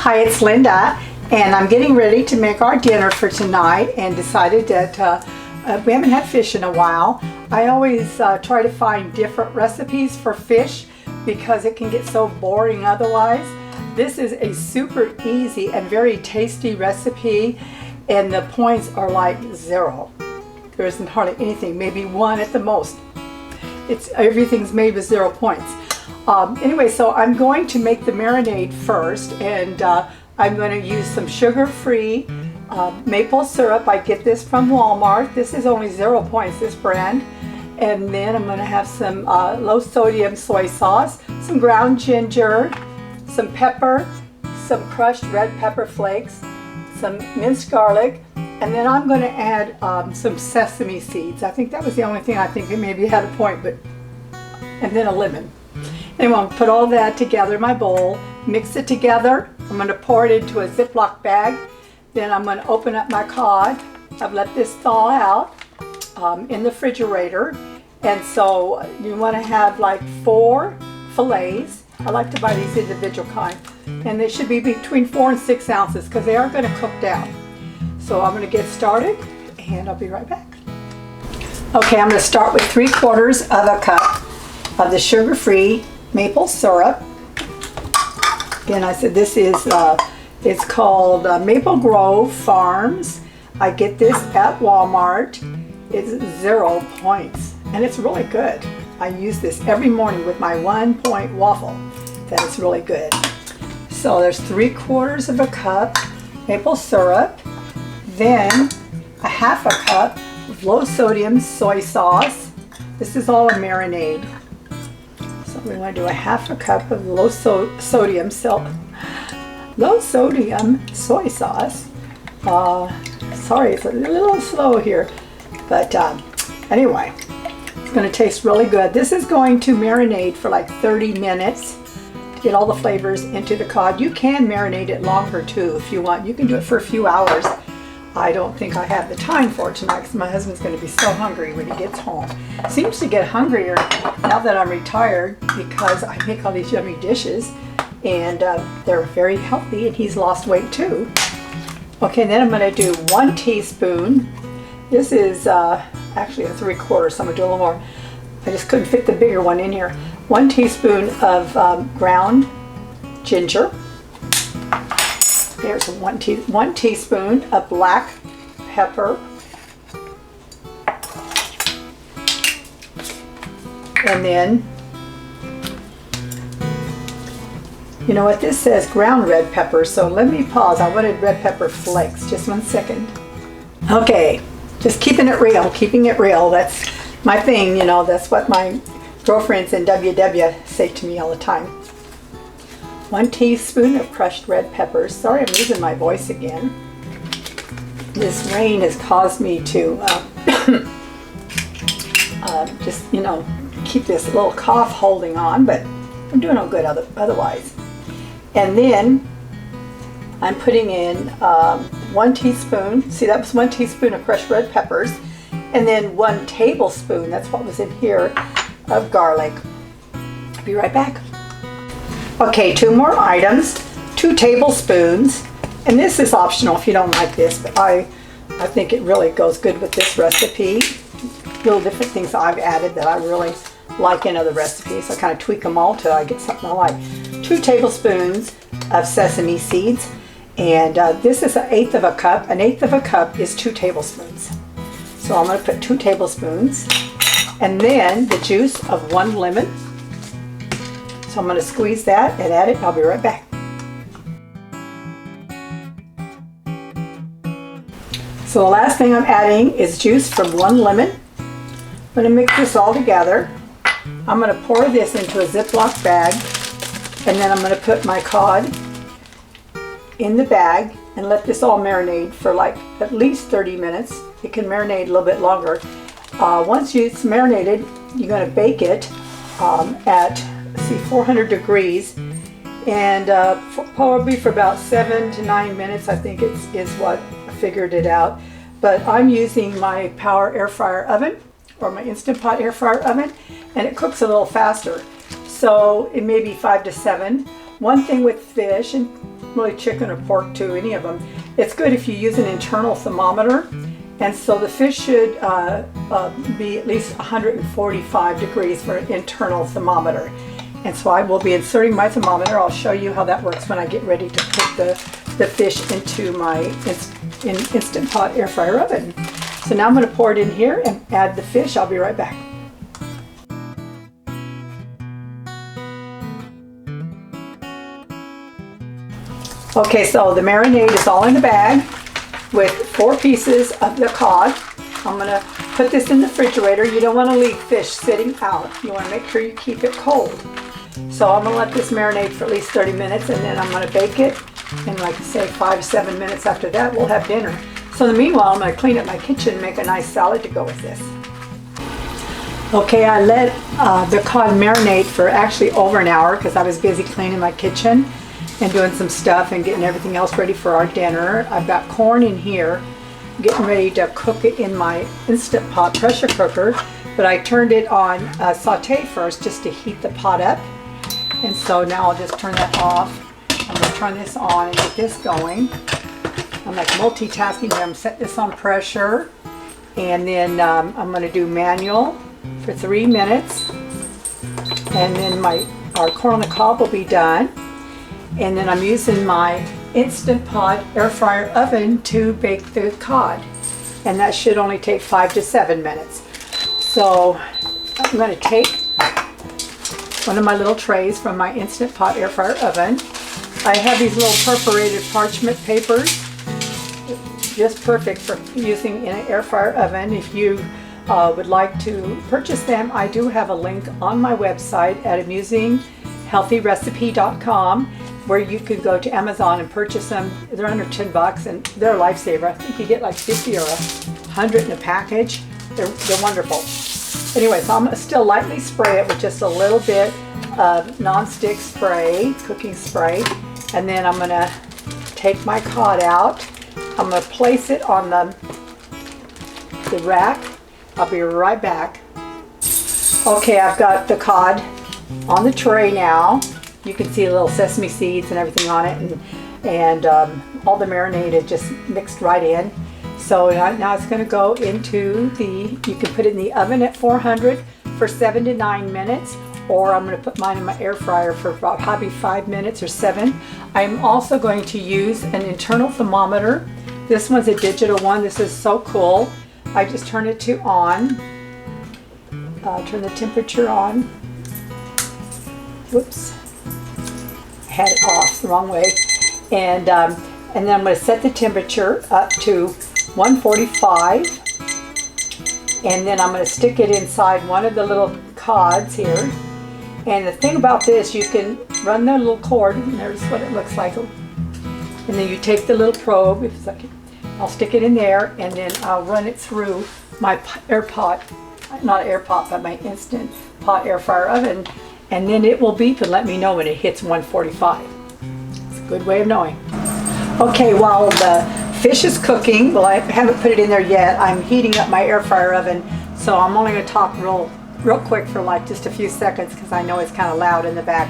Hi, it's Linda, and I'm getting ready to make our dinner for tonight and decided that we haven't had fish in a while. I always try to find different recipes for fish because it can get so boring otherwise. This is a super easy and very tasty recipe, and the points are like 0. There isn't hardly anything, maybe 1 at the most. Everything's made with 0 points. Anyway, so I'm going to make the marinade first, and I'm going to use some sugar-free maple syrup. I get this from Walmart. This is only 0 points, this brand. And then I'm going to have some low-sodium soy sauce, some ground ginger, some pepper, some crushed red pepper flakes, some minced garlic, and then I'm going to add some sesame seeds. I think that was the only thing I think it maybe had a point, and then a lemon. Anyway, I'm going to put all that together in my bowl, mix it together. I'm going to pour it into a Ziploc bag. Then I'm going to open up my cod. I've let this thaw out in the refrigerator. And so you want to have like 4 fillets. I like to buy these individual kind. And they should be between 4 and 6 ounces because they are going to cook down. So I'm going to get started and I'll be right back. Okay, I'm going to start with 3/4 of a cup of the sugar-free maple syrup. Again, I said this is, it's called Maple Grove Farms. I get this at Walmart. It's 0 points, and it's really good. I use this every morning with my 1-point waffle. That is really good. So there's 3/4 of a cup maple syrup, then a 1/2 cup of low-sodium soy sauce. This is all a marinade. So we want to do a 1/2 cup of low-sodium soy sauce. Sorry, it's a little slow here, but anyway, it's going to taste really good. This is going to marinate for like 30 minutes to get all the flavors into the cod. You can marinate it longer too if you want. You can do it for a few hours. I don't think I have the time for it tonight because my husband's going to be so hungry when he gets home. Seems to get hungrier now that I'm retired because I make all these yummy dishes, and they're very healthy, and he's lost weight too. Okay, then I'm going to do 1 teaspoon. This is actually a 3/4, so I'm going to do a little more. I just couldn't fit the bigger one in here. 1 teaspoon of ground ginger. There's 1 teaspoon of black pepper. And then, you know what, this says ground red pepper, so let me pause. I wanted red pepper flakes. Just 1 second. Okay, just keeping it real. That's my thing, you know, that's what my girlfriends in WW say to me all the time. 1 teaspoon of crushed red peppers. Sorry, I'm losing my voice again. This rain has caused me to just, you know, keep this little cough holding on, but I'm doing all good otherwise. And then I'm putting in 1 teaspoon. See, that was 1 teaspoon of crushed red peppers, and then 1 tablespoon. That's what was in here of garlic. I'll be right back. Okay, 2 more items, 2 tablespoons, and this is optional if you don't like this, but I think it really goes good with this recipe. Little different things I've added that I really like in other recipes. I kind of tweak them all till I get something I like. 2 tablespoons of sesame seeds, and this is 1/8 of a cup. 1/8 of a cup is 2 tablespoons. So I'm going to put 2 tablespoons, and then the juice of 1 lemon. So I'm going to squeeze that and add it. I'll be right back. So the last thing I'm adding is juice from 1 lemon. I'm going to mix this all together. I'm going to pour this into a Ziploc bag, and then I'm going to put my cod in the bag and let this all marinate for like at least 30 minutes. It can marinate a little bit longer. Once it's marinated, you're going to bake it at 400 degrees, and probably for about 7 to 9 minutes. I think is what I figured it out. But I'm using my Power air fryer oven or my Instant Pot air fryer oven, and it cooks a little faster. So it may be 5 to 7. One thing with fish, and really chicken or pork too, any of them. It's good if you use an internal thermometer. And so the fish should be at least 145 degrees for an internal thermometer. And so I will be inserting my thermometer. I'll show you how that works when I get ready to put the fish into my Instant Pot air fryer oven. So now I'm going to pour it in here and add the fish. I'll be right back. Okay, so the marinade is all in the bag with 4 pieces of the cod. I'm going to put this in the refrigerator. You don't want to leave fish sitting out. You want to make sure you keep it cold. So I'm going to let this marinate for at least 30 minutes, and then I'm going to bake it. And like I say, 5 to 7 minutes after that, we'll have dinner. So in the meanwhile, I'm going to clean up my kitchen and make a nice salad to go with this. Okay, I let the cod marinate for actually over an hour because I was busy cleaning my kitchen and doing some stuff and getting everything else ready for our dinner. I've got corn in here, getting ready to cook it in my Instant Pot pressure cooker, but I turned it on saute first just to heat the pot up. And so now I'll just turn that off. I'm going to turn this on and get this going. I'm like multitasking here. I'm setting this on pressure, and then I'm going to do manual for 3 minutes, and then our corn on the cob will be done. And then I'm using my Instant Pot air fryer oven to bake the cod, and that should only take 5 to 7 minutes. So I'm going to take one of my little trays from my Instant Pot air fryer oven. I have these little perforated parchment papers, just perfect for using in an air fryer oven. If you would like to purchase them, I do have a link on my website at amusinghealthyrecipe.com where you could go to Amazon and purchase them. They're under $10 and they're a lifesaver. I think you get like 50 or 100 in a package. They're wonderful. Anyway, so I'm going to still lightly spray it with just a little bit of non-stick spray, cooking spray, and then I'm going to take my cod out. I'm going to place it on the rack. I'll be right back. Okay, I've got the cod on the tray now. You can see little sesame seeds and everything on it, and all the marinade is just mixed right in. So now it's going to go into you can put it in the oven at 400 for 7 to 9 minutes, or I'm going to put mine in my air fryer for about probably 5 minutes or 7. I'm also going to use an internal thermometer. This one's a digital one. This is so cool. I just turn it to on, turn the temperature on. Whoops, I had it off the wrong way. And then I'm going to set the temperature up to 145, and then I'm going to stick it inside one of the little cods here. And the thing about this, you can run the little cord, and there's what it looks like, and then you take the little probe, if it's like, I'll stick it in there, and then I'll run it through my my Instant Pot air fryer oven, and then it will beep and let me know when it hits 145. It's a good way of knowing. Okay, while the fish is cooking, well, I haven't put it in there yet. I'm heating up my air fryer oven, so I'm only going to talk real quick for like just a few seconds because I know it's kind of loud in the back.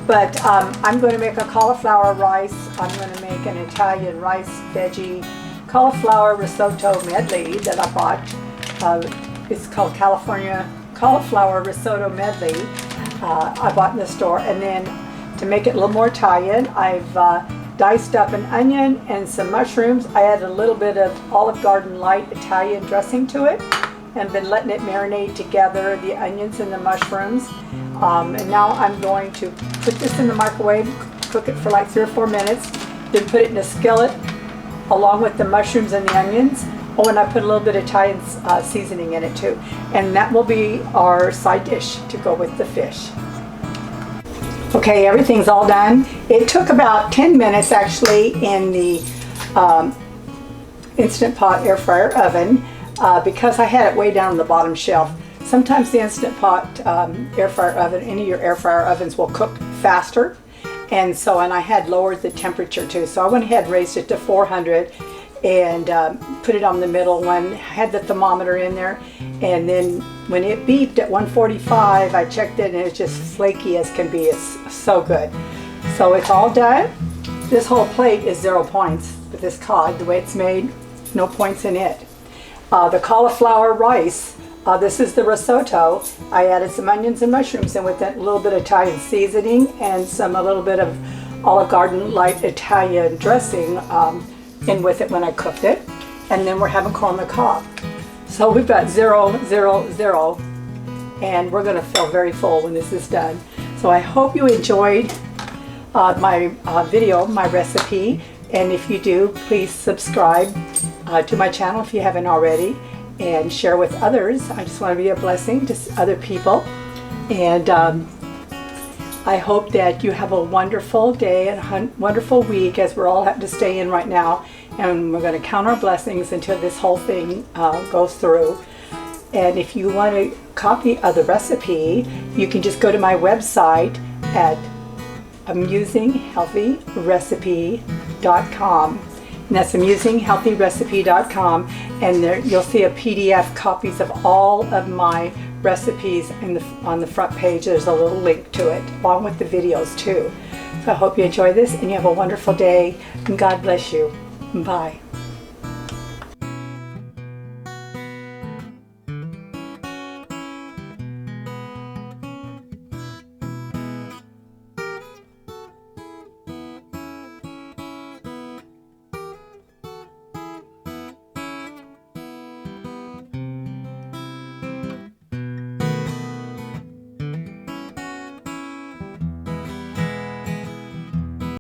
But I'm going to make a cauliflower rice. I'm going to make an Italian rice veggie cauliflower risotto medley that I bought. It's called California Cauliflower Risotto Medley. I bought in the store, and then to make it a little more Italian, I've diced up an onion and some mushrooms. I added a little bit of Olive Garden light Italian dressing to it, and been letting it marinate together, the onions and the mushrooms. And now I'm going to put this in the microwave, cook it for like 3 or 4 minutes, then put it in a skillet along with the mushrooms and the onions. Oh, and I put a little bit of Italian seasoning in it too. And that will be our side dish to go with the fish. Okay, everything's all done. It took about 10 minutes actually in the Instant Pot air fryer oven because I had it way down on the bottom shelf. Sometimes the Instant Pot air fryer oven, any of your air fryer ovens will cook faster. And I had lowered the temperature too. So I went ahead and raised it to 400 and put it on the middle one, had the thermometer in there, and then when it beeped at 145, I checked it and it was just flaky as can be. It's so good. So it's all done, This whole plate is 0 points with this cod. The way it's made, no points in it. The cauliflower rice, this is the risotto. I added some onions and mushrooms in with it, a little bit of Italian seasoning and a little bit of Olive Garden light Italian dressing in with it when I cooked it. And then we're having corn on the cob. So we've got 0, 0, 0, and we're going to feel very full when this is done. So I hope you enjoyed my video, my recipe, and if you do, please subscribe to my channel if you haven't already, and share with others. I just want to be a blessing to other people, and I hope that you have a wonderful day and a wonderful week, as we're all having to stay in right now, and we're going to count our blessings until this whole thing goes through. And if you want a copy of the recipe, you can just go to my website at AmusingHealthyRecipe.com. And that's AmusingHealthyRecipe.com, and there you'll see a PDF copies of all of my recipes on the front page. There's a little link to it, along with the videos too. So I hope you enjoy this and you have a wonderful day, and God bless you. Bye.